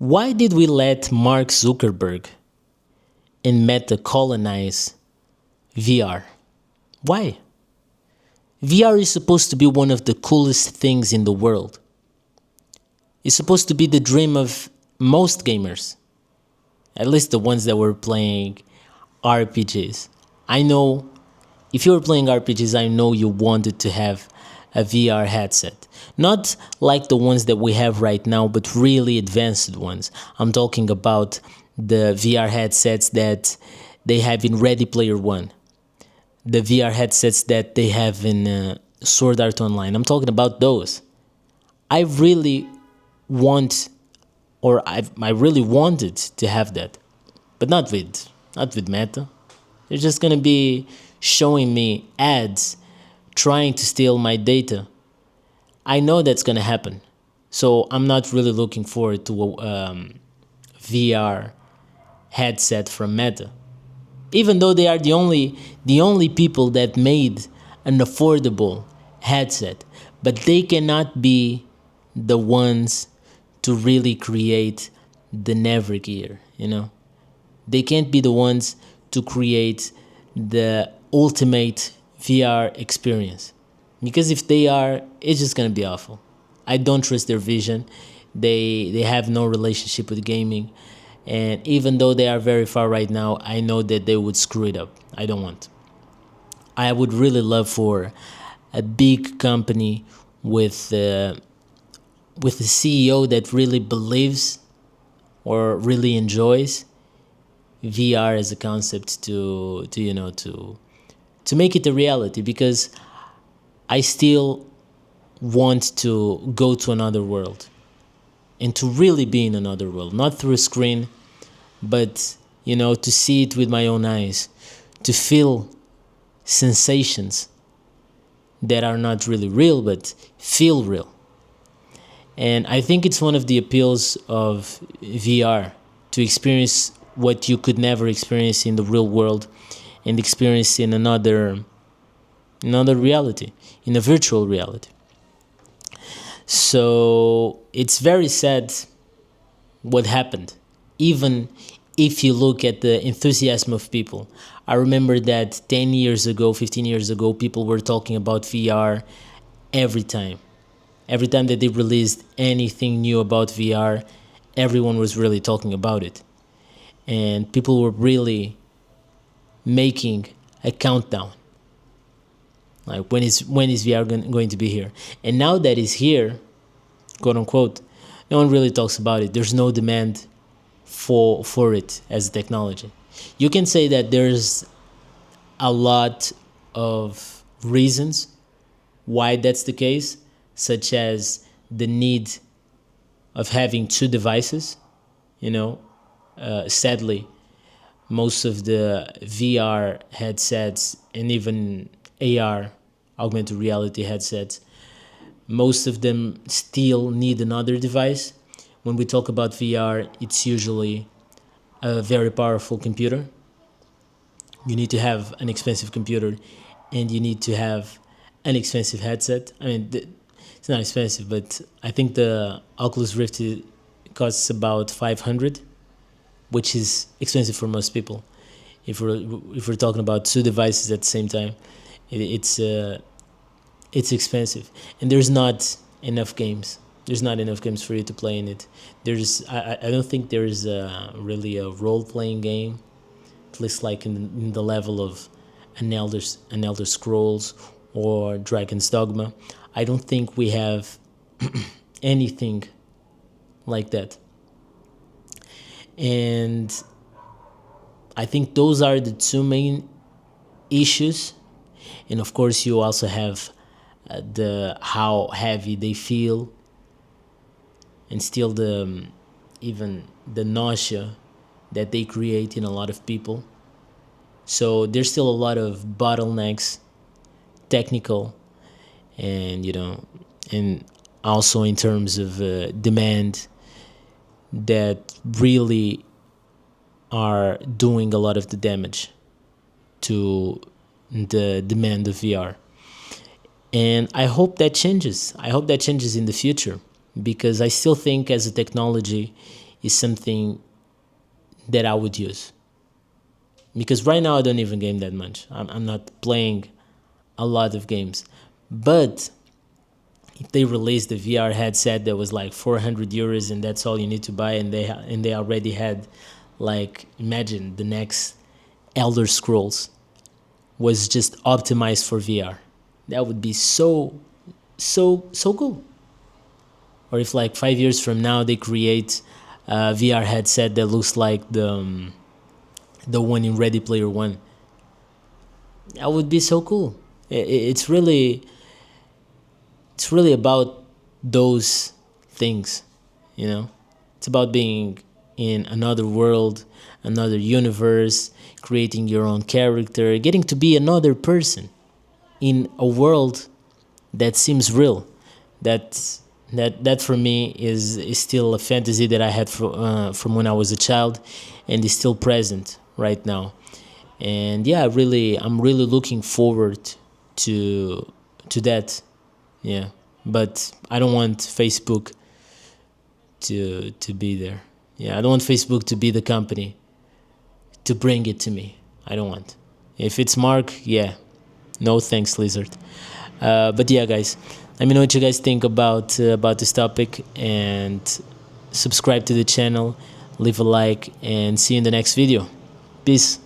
Why did we let Mark Zuckerberg and Meta colonize VR? Why? VR is supposed to be one of the coolest things in the world. It's supposed to be the dream of most gamers, at least the ones that were playing RPGs. I know if you were playing RPGs, I know you wanted to have a VR headset. Not like the ones that we have right now, but really advanced ones. I'm talking about the VR headsets that they have in Ready Player One, the VR headsets that they have in Sword Art Online. I'm talking about those. I really want, or I really wanted to have that, but not with Meta. They're just gonna be showing me ads, trying to steal my data. I know that's gonna happen, so I'm not really looking forward to a VR headset from Meta. Even though they are the only people that made an affordable headset, but they cannot be the ones to really create the never gear, they can't be the ones to create the ultimate VR experience, because if they are, it's just gonna be awful. I don't trust their vision. They have no relationship with gaming, and even though they are very far right now, I know that they would screw it up. I don't want. I would really love for a big company with with a CEO that really believes or really enjoys VR as a concept to make it a reality, because I still want to go to another world and to really be in another world, not through a screen, but to see it with my own eyes, to feel sensations that are not really real but feel real. And I think it's one of the appeals of VR, to experience what you could never experience in the real world and experience in another reality, in a virtual reality. So it's very sad what happened, even if you look at the enthusiasm of people. I remember that 10 years ago, 15 years ago, people were talking about VR every time. Every time that they released anything new about VR, everyone was really talking about it. And people were really making a countdown. Like, when is VR going to be here? And now that it's here, quote unquote, no one really talks about it. There's no demand for it as a technology. You can say that there's a lot of reasons why that's the case, such as the need of having two devices. Sadly, most of the VR headsets and even AR, augmented reality headsets, most of them still need another device. When we talk about VR, it's usually a very powerful computer. You need to have an expensive computer, and you need to have an expensive headset. I mean, it's not expensive, but I think the Oculus Rift costs about 500, which is expensive for most people. If we're talking about two devices at the same time, it's expensive, and there's not enough games. There's not enough games for you to play in it. I don't think there is really a role playing game, at least like in the level of an Elder Scrolls or Dragon's Dogma. I don't think we have anything like that. And I think those are the two main issues. And of course, you also have the how heavy they feel, and still the even the nausea that they create in a lot of people. So there's still a lot of bottlenecks, technical, and and also in terms of demand, that really are doing a lot of the damage to the demand of VR. And I hope that changes. I hope that changes in the future, because I still think as a technology, is something that I would use. Because right now I don't even game that much. I'm not playing a lot of games. But if they released the VR headset that was like 400 euros and that's all you need to buy, and they already had, like, imagine the next Elder Scrolls was just optimized for VR. That would be so cool. Or if like 5 years from now they create a VR headset that looks like the one in Ready Player One, that would be so cool. It's really about those things, you know. It's about being in another world, another universe, creating your own character, getting to be another person in a world that seems real. That for me is still a fantasy that I had from when I was a child, and is still present right now. And yeah, I'm really looking forward to that. Yeah, but I don't want Facebook to be there. Yeah, I don't want Facebook to be the company to bring it to me. I don't want. If it's Mark, yeah, no thanks, Lizard. But yeah, guys, let me know what you guys think about this topic, and subscribe to the channel, leave a like, and see you in the next video. Peace.